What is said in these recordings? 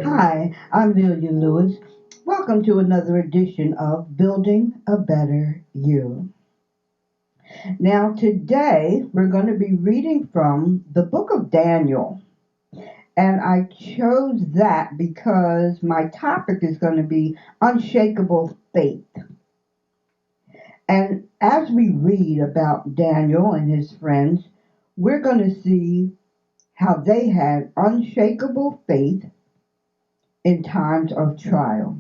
Hi, I'm Lillian Lewis. Welcome to another edition of Building a Better You. Now, today we're going to be reading from the book of Daniel. And I chose that because my topic is going to be unshakable faith. And as we read about Daniel and his friends, we're going to see how they had unshakable faith in times of trial.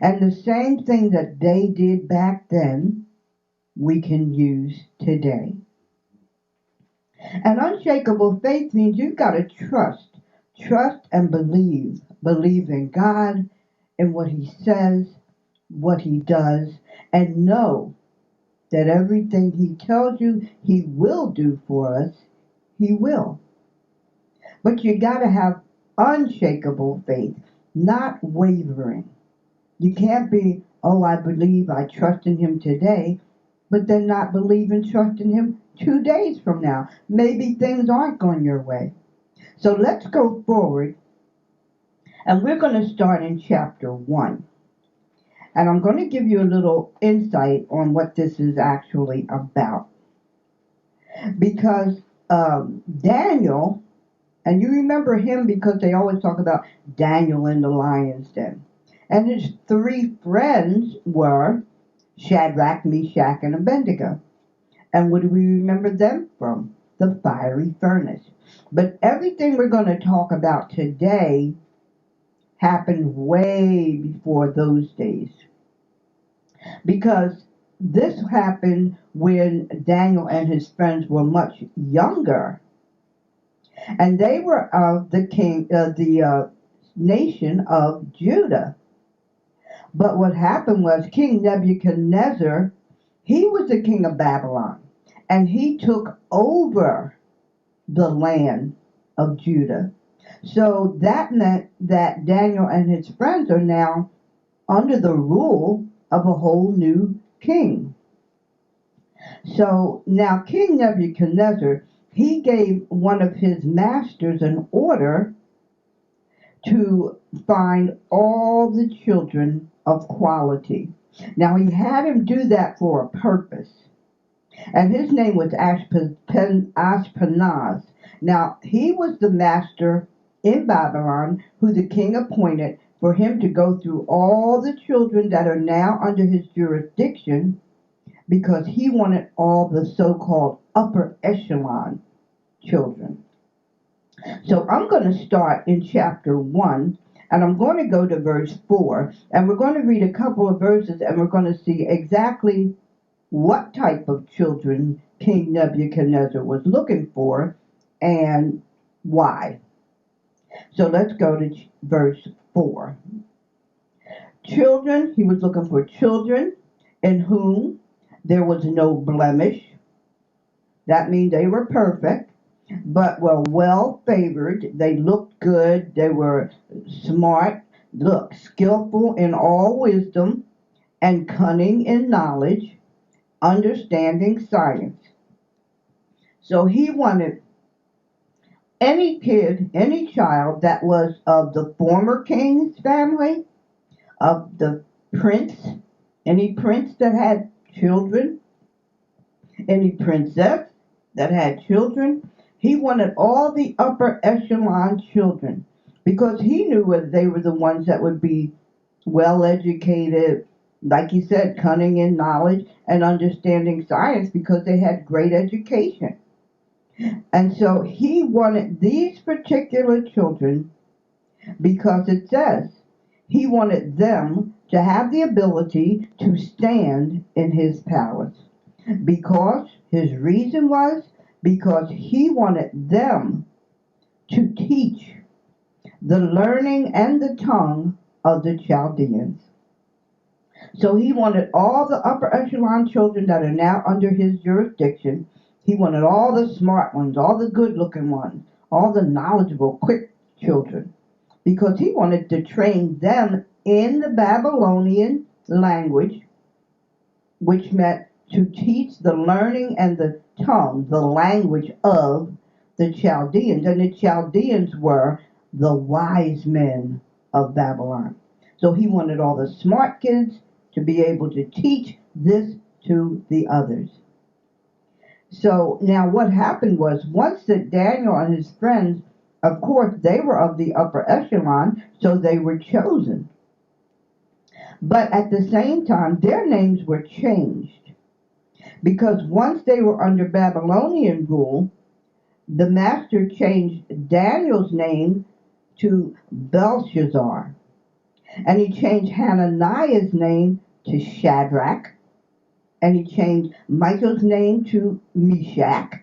And the same thing that they did back then, we can use today. And unshakable faith means you've got to trust and believe in God and what He says, what He does, and know that everything He tells you He will do for us, He will. But you got to have unshakable faith, not wavering. You can't be, oh, I believe, I trust in Him today, but then not believe and trust in Him 2 days from now. Maybe things aren't going your way. So let's go forward, and we're going to start in chapter 1. And I'm going to give you a little insight on what this is actually about. Because Daniel, and you remember him because they always talk about Daniel in the lion's den. And his 3 friends were Shadrach, Meshach, and Abednego. And what do we remember them from? The fiery furnace. But everything we're going to talk about today happened way before those days. Because this happened when Daniel and his friends were much younger. And they were of the nation of Judah. But what happened was King Nebuchadnezzar, he was the king of Babylon, and he took over the land of Judah. So that meant that Daniel and his friends are now under the rule of a whole new king. So now King Nebuchadnezzar, he gave one of his masters an order to find all the children of quality. Now he had him do that for a purpose. And his name was Ashpenaz. Now he was the master in Babylon who the king appointed for him to go through all the children that are now under his jurisdiction, because he wanted all the so-called upper echelon children. So I'm going to start in chapter 1, and I'm going to go to verse 4, and we're going to read a couple of verses, and we're going to see exactly what type of children King Nebuchadnezzar was looking for and why. So let's go to verse 4. Children, he was looking for children in whom there was no blemish. That means they were perfect, but were well favored. They looked good. They were smart, skillful in all wisdom, and cunning in knowledge, understanding science. So he wanted any kid, any child that was of the former king's family, of the prince, any prince that had children, any princess that had children. He wanted all the upper echelon children because he knew that they were the ones that would be well educated, like he said, cunning in knowledge and understanding science, because they had great education. And so he wanted these particular children because it says he wanted them to have the ability to stand in his palace. Because his reason was because he wanted them to teach the learning and the tongue of the Chaldeans. So he wanted all the upper echelon children that are now under his jurisdiction. He wanted all the smart ones, all the good looking ones, all the knowledgeable, quick children, because he wanted to train them in the Babylonian language, which meant to teach the learning and the tongue, the language of the Chaldeans. And the Chaldeans were the wise men of Babylon. So he wanted all the smart kids to be able to teach this to the others. So now what happened was, once that Daniel and his friends, of course, they were of the upper echelon, so they were chosen. But at the same time, their names were changed. Because once they were under Babylonian rule, the master changed Daniel's name to Belshazzar. And he changed Hananiah's name to Shadrach. And he changed Michael's name to Meshach.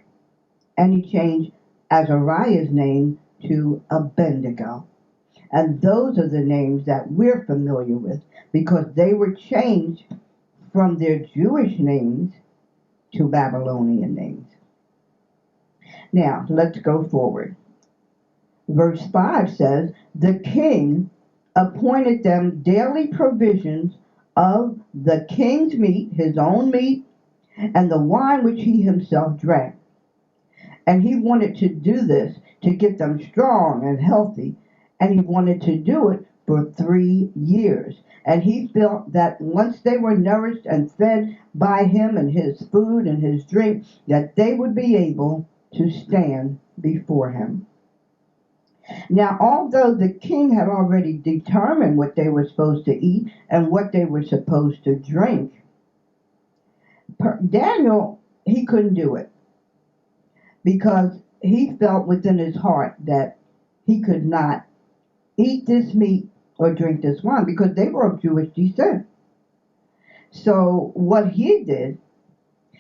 And he changed Azariah's name to Abednego. And those are the names that we're familiar with, because they were changed from their Jewish names to Babylonian names. Now, let's go forward. Verse 5 says, the king appointed them daily provisions of the king's meat, his own meat, and the wine which he himself drank. And he wanted to do this to get them strong and healthy, and he wanted to do it for 3 years. And he felt that once they were nourished and fed by him and his food and his drink, that they would be able to stand before him. Now, although the king had already determined what they were supposed to eat and what they were supposed to drink, Daniel, he couldn't do it, because he felt within his heart that he could not eat this meat or drink this wine, because they were of Jewish descent. So what he did,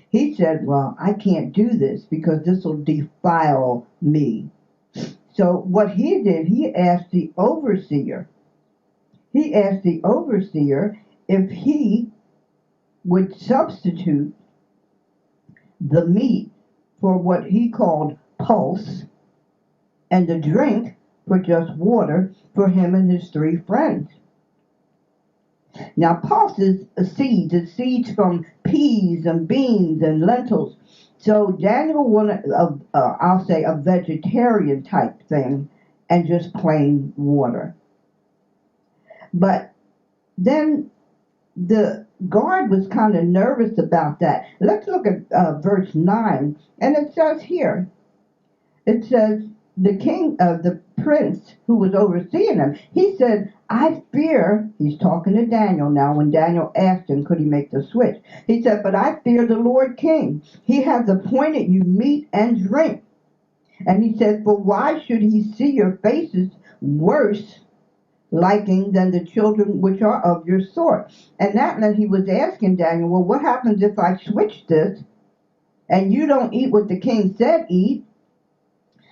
he said, well, I can't do this because this will defile me. So what he did, he asked the overseer if he would substitute the meat for what he called pulse, and the drink for just water for him and his 3 friends. Now, pulse is seeds. It's seeds from peas and beans and lentils. So Daniel wanted, I'll say, a vegetarian type thing and just plain water. But then the guard was kind of nervous about that. Let's look at verse 9. And it says here, it says, the king, the prince who was overseeing him, he said, I fear, he's talking to Daniel now, when Daniel asked him, could he make the switch? He said, but I fear the Lord King. He has appointed you meat and drink. And he said, for why should he see your faces worse liking than the children which are of your sort? And that meant he was asking Daniel, well, what happens if I switch this and you don't eat what the king said eat?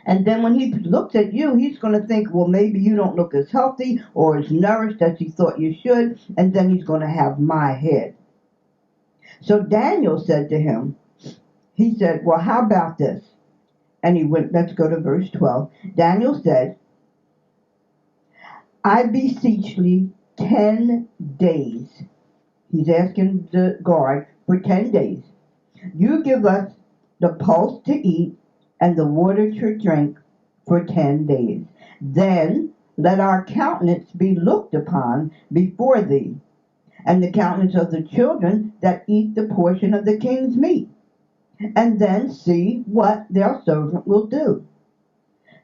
And then when he looks at you, he's going to think, well, maybe you don't look as healthy or as nourished as he thought you should, and then he's going to have my head. So Daniel said to him, he said, well, how about this? And he went, let's go to verse 12. Daniel said, I beseech thee 10 days. He's asking the guard for 10 days. You give us the pulse to eat and the water to drink for 10 days. Then let our countenance be looked upon before thee, and the countenance of the children that eat the portion of the king's meat, and then see what their servant will do.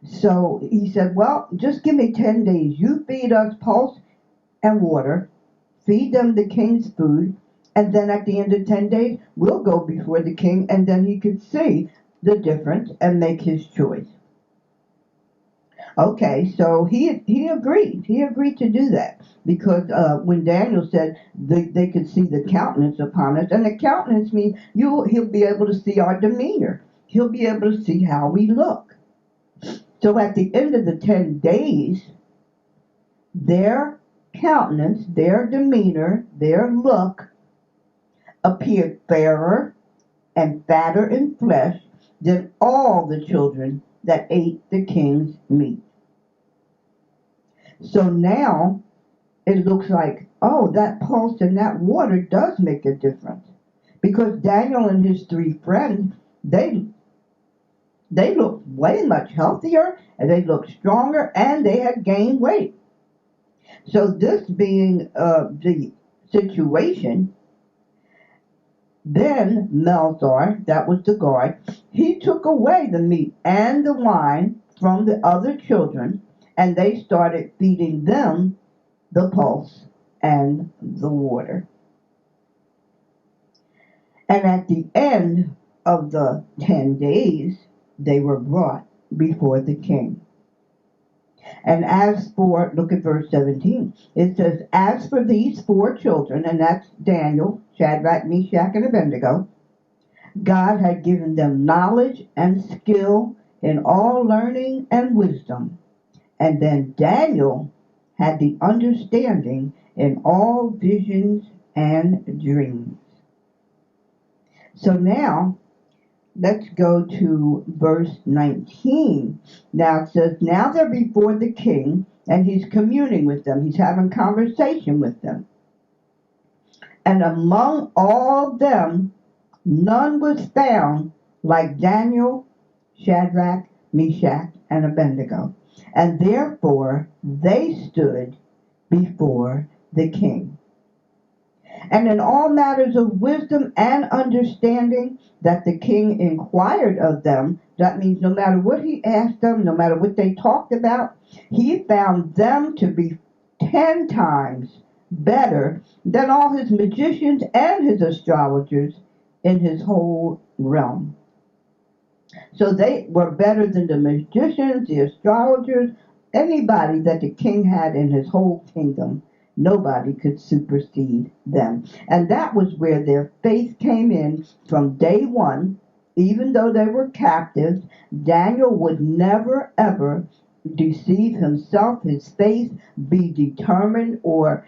So he said, well, just give me 10 days. You feed us pulse and water, feed them the king's food, and then at the end of 10 days, we'll go before the king, and then he could see the difference and make his choice. Okay, so he agreed. He agreed to do that, because when Daniel said they could see the countenance upon us, and the countenance means he'll be able to see our demeanor. He'll be able to see how we look. So at the end of the 10 days, their countenance, their demeanor, their look appeared fairer and fatter in flesh than all the children that ate the king's meat. So now it looks like, oh, that pulse and that water does make a difference, because Daniel and his 3 friends, they looked way much healthier, and they looked stronger, and they had gained weight. So this being the situation, then Melzar, that was the guard, he took away the meat and the wine from the other children, and they started feeding them the pulse and the water. And at the end of the 10 days, they were brought before the king. And as for, look at verse 17, it says, as for these four children, and that's Daniel, Shadrach, Meshach, and Abednego, God had given them knowledge and skill in all learning and wisdom. And then Daniel had the understanding in all visions and dreams. So now, let's go to verse 19. Now it says, now they're before the king, and he's communing with them. He's having conversation with them. And among all them, none was found like Daniel, Shadrach, Meshach, and Abednego. And therefore they stood before the king. And in all matters of wisdom and understanding that the king inquired of them, that means no matter what he asked them, no matter what they talked about, he found them to be 10 times better than all his magicians and his astrologers in his whole realm. So they were better than the magicians, the astrologers, anybody that the king had in his whole kingdom. Nobody could supersede them. And that was where their faith came in from day one. Even though they were captives, Daniel would never, ever deceive himself, his faith, be determined, or,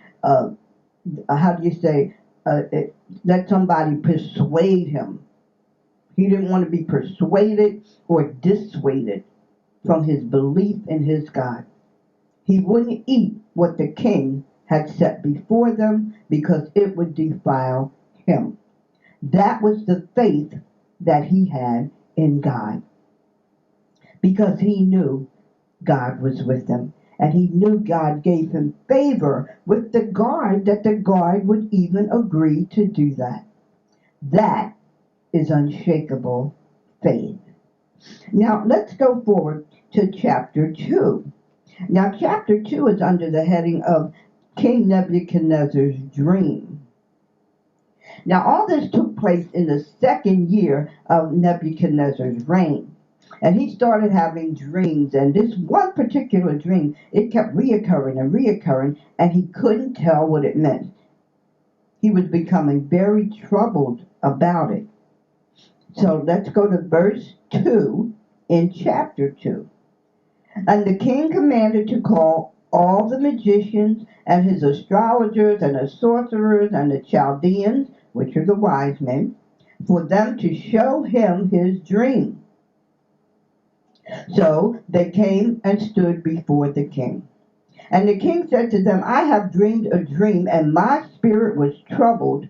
let somebody persuade him. He didn't want to be persuaded or dissuaded from his belief in his God. He wouldn't eat what the king had set before them because it would defile him. That was the faith that he had in God, because he knew God was with him, and he knew God gave him favor with the guard, that the guard would even agree to do that. That is unshakable faith. Now let's go forward to chapter 2. Now chapter 2 is under the heading of King Nebuchadnezzar's dream. Now all this took place in the second year of Nebuchadnezzar's reign. And he started having dreams, and this one particular dream, it kept reoccurring and reoccurring, and he couldn't tell what it meant. He was becoming very troubled about it. So let's go to verse 2 in chapter 2. And the king commanded to call all the magicians and his astrologers and the sorcerers and the Chaldeans, which are the wise men, for them to show him his dream. So they came and stood before the king. And the king said to them, I have dreamed a dream, and my spirit was troubled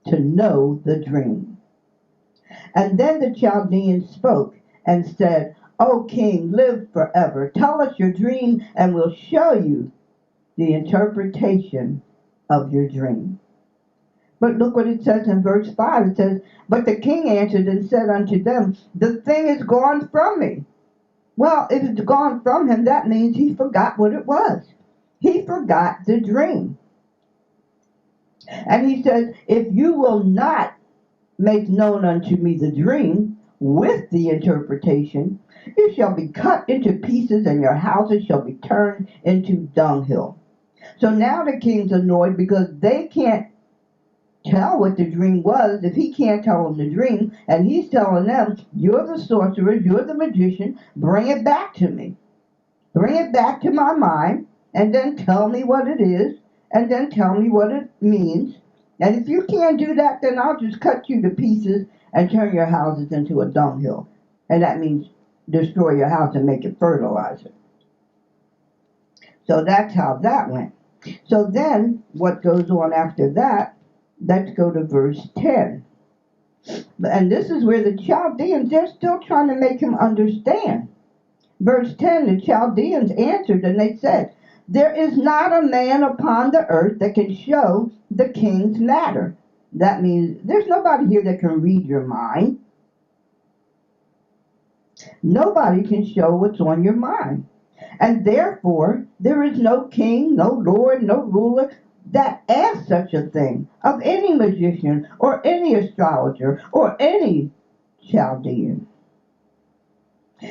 to know the dream. And then the Chaldeans spoke and said, O king, live forever. Tell us your dream, and we'll show you the interpretation of your dream. But look what it says in verse 5. It says, but the king answered and said unto them, the thing is gone from me. Well, if it's gone from him, that means he forgot what it was. He forgot the dream. And he says, if you will not make known unto me the dream with the interpretation, you shall be cut into pieces, and your houses shall be turned into dunghill. So now the king's annoyed because they can't tell what the dream was if he can't tell them the dream, and he's telling them, you're the sorcerer, you're the magician, bring it back to me. Bring it back to my mind, and then tell me what it is, and then tell me what it means. And if you can't do that, then I'll just cut you to pieces and turn your houses into a dunghill. And that means destroy your house and make it fertilizer. So that's how that went. So then, what goes on after that, let's go to verse 10. And this is where the Chaldeans, they're still trying to make him understand. Verse 10, the Chaldeans answered and they said, There is not a man upon the earth that can show the king's matter. That means there's nobody here that can read your mind. Nobody can show what's on your mind. And therefore, there is no king, no lord, no ruler that asks such a thing of any magician or any astrologer or any Chaldean.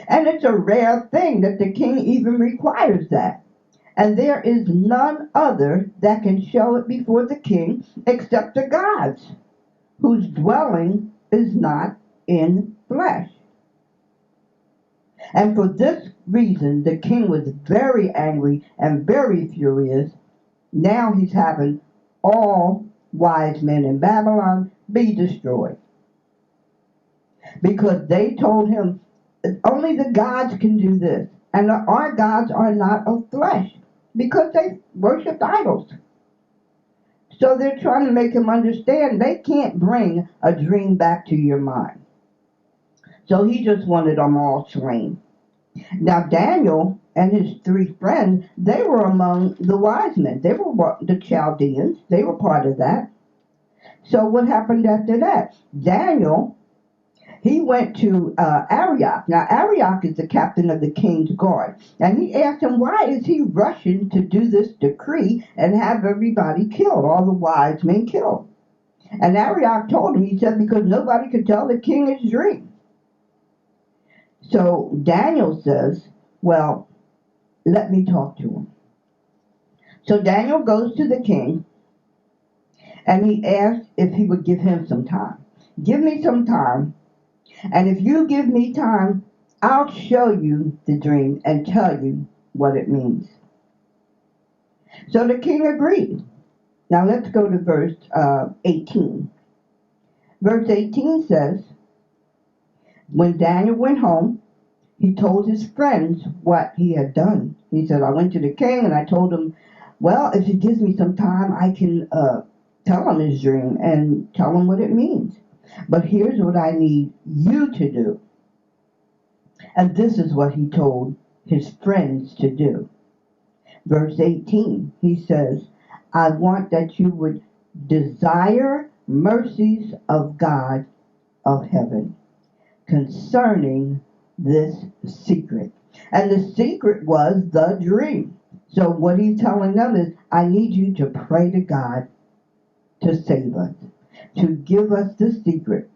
And it's a rare thing that the king even requires that. And there is none other that can show it before the king except the gods, whose dwelling is not in flesh. And for this reason, the king was very angry and very furious. Now he's having all wise men in Babylon be destroyed. Because they told him, only the gods can do this. And our gods are not of flesh. Because they worshiped idols. So they're trying to make him understand they can't bring a dream back to your mind. So he just wanted them all slain. Now Daniel and his 3 friends, they were among the wise men. They were the Chaldeans. They were part of that. So what happened after that? Daniel, he went to Arioch. Now Arioch is the captain of the king's guard. And he asked him, why is he rushing to do this decree and have everybody killed, all the wise men killed? And Arioch told him, he said, because nobody could tell the king his dream. So Daniel says, well, let me talk to him. So Daniel goes to the king and he asks if he would give him some time. Give me some time, and if you give me time, I'll show you the dream and tell you what it means. So the king agreed. Now let's go to verse 18. Verse 18 says, when Daniel went home, he told his friends what he had done. He said, I went to the king and I told him, well, if he gives me some time, I can tell him his dream and tell him what it means. But here's what I need you to do. And this is what he told his friends to do. Verse 18, he says, I want that you would desire mercies of God of heaven concerning this secret. And the secret was the dream. So what he's telling them is, I need you to pray to God to save us, to give us the secret,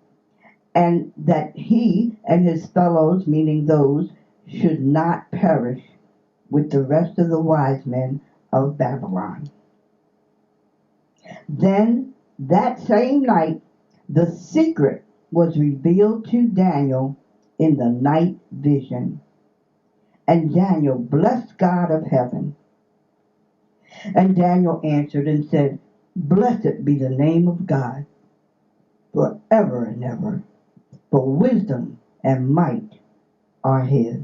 and that he and his fellows, meaning those, should not perish with the rest of the wise men of Babylon. Then that same night, the secret was revealed to Daniel in the night vision. And Daniel blessed God of heaven. And Daniel answered and said, blessed be the name of God forever and ever, for wisdom and might are his.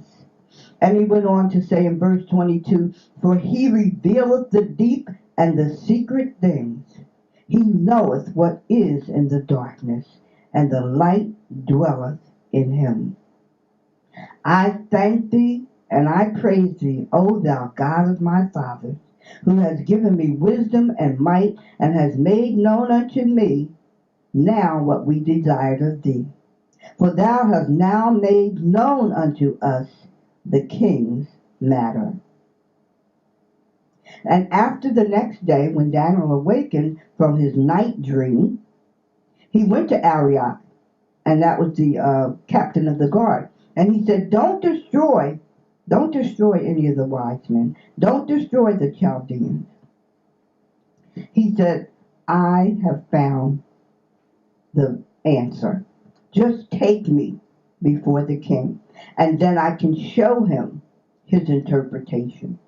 And he went on to say in verse 22, for he revealeth the deep and the secret things. He knoweth what is in the darkness, and the light dwelleth in him. I thank thee and I praise thee, O thou God of my fathers, who has given me wisdom and might, and has made known unto me now what we desired of thee. For thou hast now made known unto us the king's matter. And after the next day, when Daniel awakened from his night dream, he went to Arioch, and that was the captain of the guard. And he said, don't destroy any of the wise men. Don't destroy the Chaldeans. He said, I have found the answer. Just take me before the king, and then I can show him his interpretation.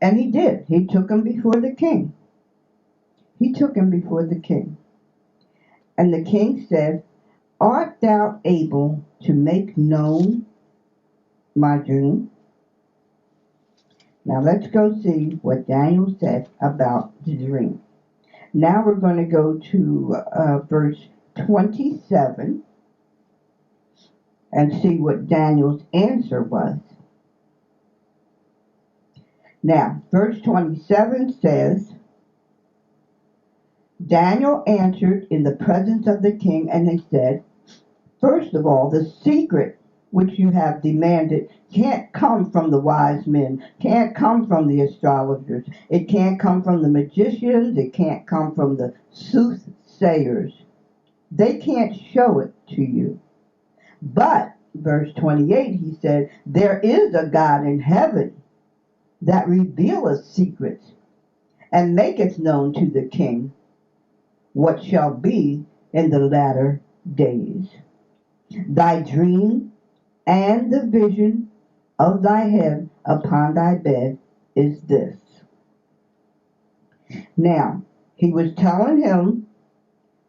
And he did. He took him before the king. He took him before the king. And the king said, art thou able to make known my dream? Now let's go see what Daniel said about the dream. Now we're going to go to verse 27 and see what Daniel's answer was. Now, verse 27 says, Daniel answered in the presence of the king, and they said, first of all, the secret which you have demanded can't come from the wise men, can't come from the astrologers, it can't come from the magicians, it can't come from the soothsayers. They can't show it to you. But, verse 28, he said, there is a God in heaven that revealeth secrets, and maketh known to the king what shall be in the latter days. Thy dream and the vision of thy head upon thy bed is this. Now, he was telling him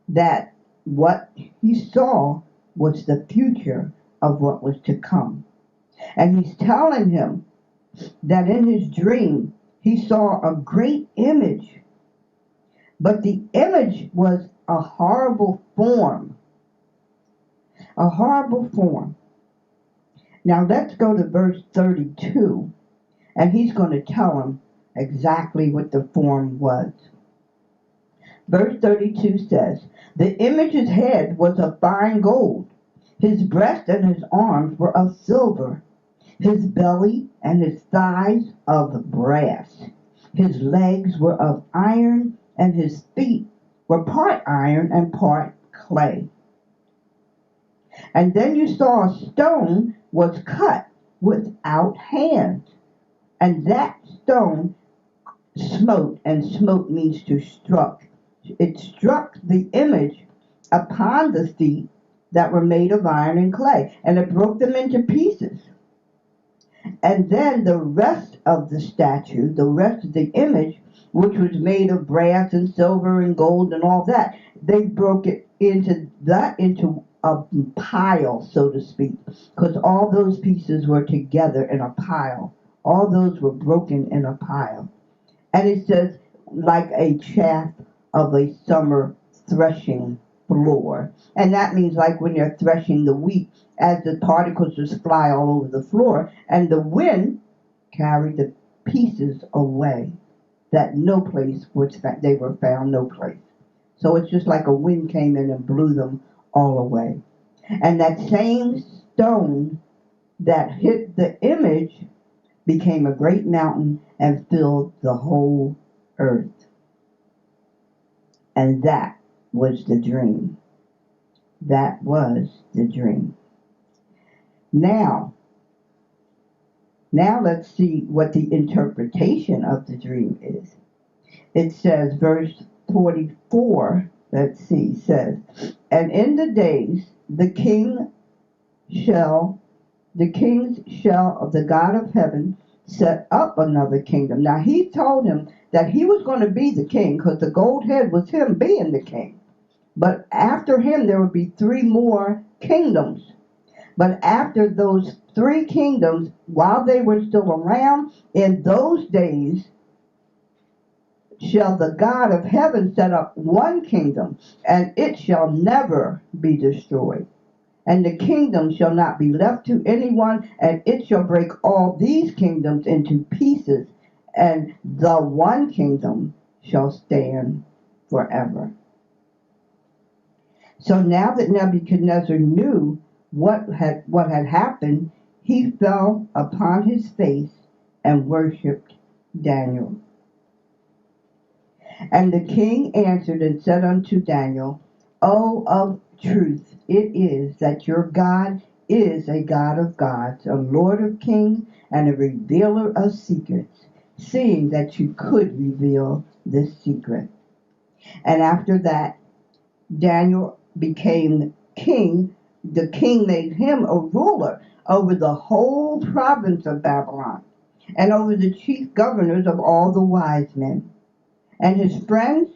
that what he saw was the future of what was to come. And he's telling him that in his dream he saw a great image, but the image was a horrible form. A horrible form. Now let's go to verse 32, and he's going to tell him exactly what the form was. Verse 32 says, the image's head was of fine gold, his breast and his arms were of silver, his belly and his thighs of brass, his legs were of iron, and his feet were part iron and part clay. And then you saw a stone was cut without hands, and that stone smote, and smote means to struck. It struck the image upon the feet that were made of iron and clay, and it broke them into pieces. And then the rest of the statue, the rest of the image, which was made of brass and silver and gold and all that, they broke it into a pile, so to speak, because all those pieces were together in a pile. All those were broken in a pile. And it says, like a chaff of a summer threshing floor. And that means like when you're threshing the wheat, as the particles just fly all over the floor, and the wind carried the pieces away, that no place was they were found, no place. So it's just like a wind came in and blew them all away. And that same stone that hit the image became a great mountain and filled the whole earth. And that was the dream. That was the dream. Now let's see what the interpretation of the dream is. It says, verse 44, says, and in the days the kings shall of the God of heaven set up another kingdom. Now he told him that he was going to be the king, because the gold head was him being the king. But after him there would be 3 more kingdoms. But after those 3 kingdoms, while they were still around, in those days shall the God of heaven set up one kingdom, and it shall never be destroyed. And the kingdom shall not be left to anyone, and it shall break all these kingdoms into pieces, and the one kingdom shall stand forever. So now that Nebuchadnezzar knew what had happened, he fell upon his face and worshipped Daniel. And the king answered and said unto Daniel, O of truth it is that your God is a God of gods, a Lord of kings, and a revealer of secrets, seeing that you could reveal this secret. And after that, Daniel became king. The king made him a ruler over the whole province of Babylon, and over the chief governors of all the wise men. And his friends,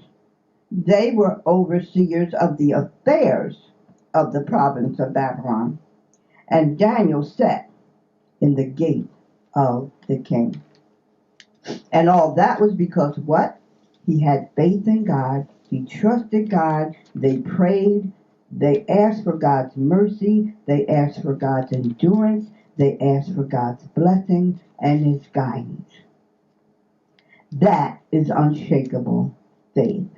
they were overseers of the affairs of the province of Babylon. And Daniel sat in the gate of the king. And all that was because what? He had faith in God. He trusted God. They prayed. They asked for God's mercy. They asked for God's endurance. They asked for God's blessing and his guidance. That is unshakable faith.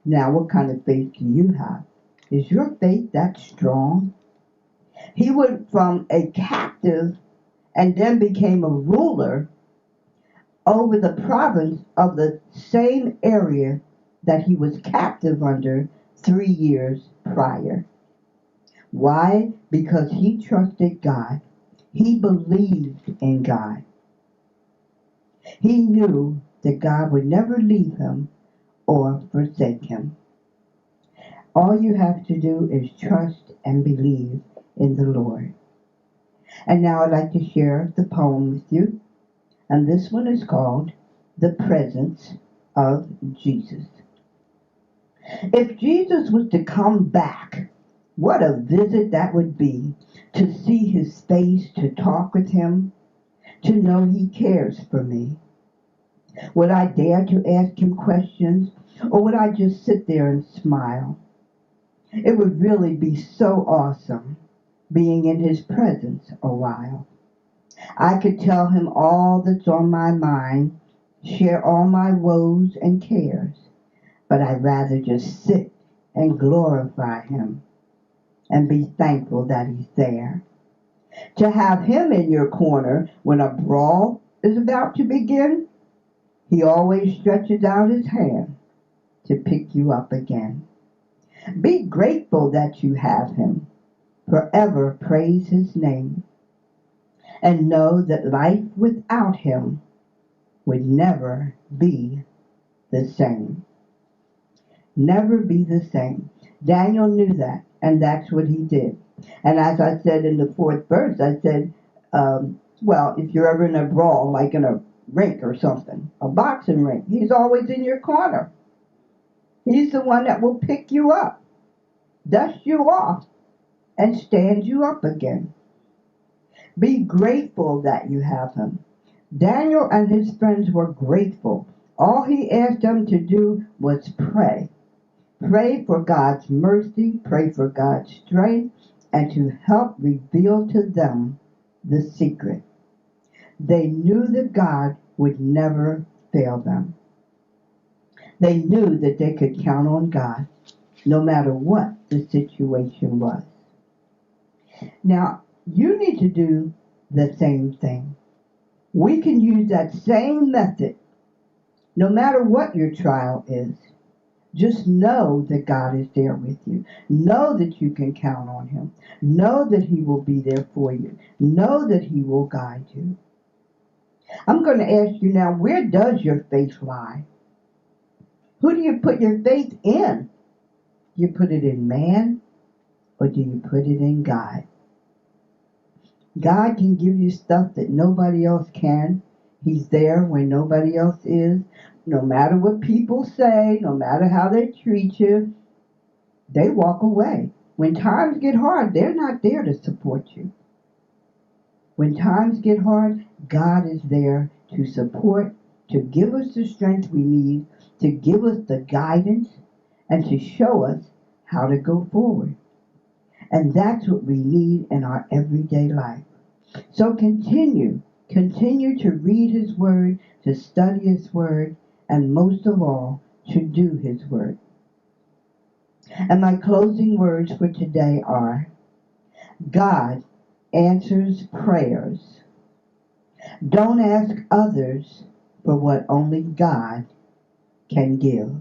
Now, what kind of faith do you have? Is your faith that strong? He went from a captive and then became a ruler over the province of the same area that he was captive under 3 years prior. Why? Because he trusted God. He believed in God. He knew that God would never leave him or forsake him. All you have to do is trust and believe in the Lord. And now I'd like to share the poem with you. And this one is called The Presence of Jesus. If Jesus was to come back, what a visit that would be, to see his face, to talk with him, to know he cares for me. Would I dare to ask him questions, or would I just sit there and smile? It would really be so awesome being in his presence a while. I could tell him all that's on my mind, share all my woes and cares, but I'd rather just sit and glorify him and be thankful that he's there. To have him in your corner when a brawl is about to begin, he always stretches out his hand to pick you up again. Be grateful that you have him. Forever praise his name. And know that life without him would never be the same. Never be the same. Daniel knew that, and that's what he did. And as I said in the fourth verse, I said, well, if you're ever in a brawl, like in a rink or something, a boxing rink, he's always in your corner. He's the one that will pick you up, dust you off, and stand you up again. Be grateful that you have him. Daniel and his friends were grateful. All he asked them to do was pray. Pray for God's mercy, pray for God's strength, and to help reveal to them the secret. They knew that God would never fail them. They knew that they could count on God no matter what the situation was. Now, you need to do the same thing. We can use that same method no matter what your trial is. Just know that God is there with you. Know that you can count on him. Know that he will be there for you. Know that he will guide you. I'm going to ask you now, where does your faith lie? Who do you put your faith in? Do you put it in man, or do you put it in God? God can give you stuff that nobody else can. He's there when nobody else is. No matter what people say, no matter how they treat you, they walk away. When times get hard, they're not there to support you. When times get hard, God is there to support, to give us the strength we need, to give us the guidance, and to show us how to go forward. And that's what we need in our everyday life. So continue to read his word, to study his word, and most of all, to do his word. And my closing words for today are, God answers prayers. Don't ask others for what only God can give.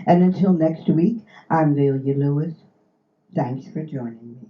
And until next week, I'm Lilia Lewis. Thanks for joining me.